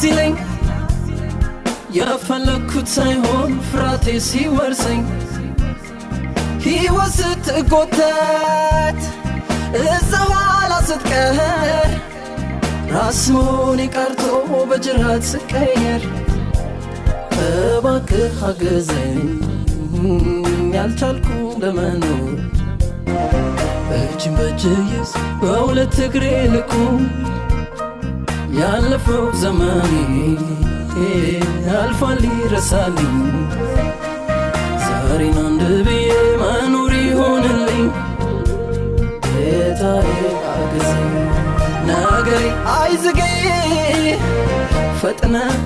ሲለኝ የፈለኩት ሳይሆን ፍራቴ ሲወርሰኝ ሕይወት ስትጎተት እዛ ኋላ ስትቀር ራስ መሆኔ ቀርቶ በጅራት ስቀየር እባክህ አግዘኝ ያልቻልኩ ለመኖር እጅን በእጅ ይዝ በሁለት እግሬ ልቁም ያለፈው ዘመኔ አልፏል ይረሳልኝ ዛሬን አንድ ብዬ መኖር ይሆንልኝ ጌታዬ አግዘኝ ነገሬ አይዝገይ ፈጥነ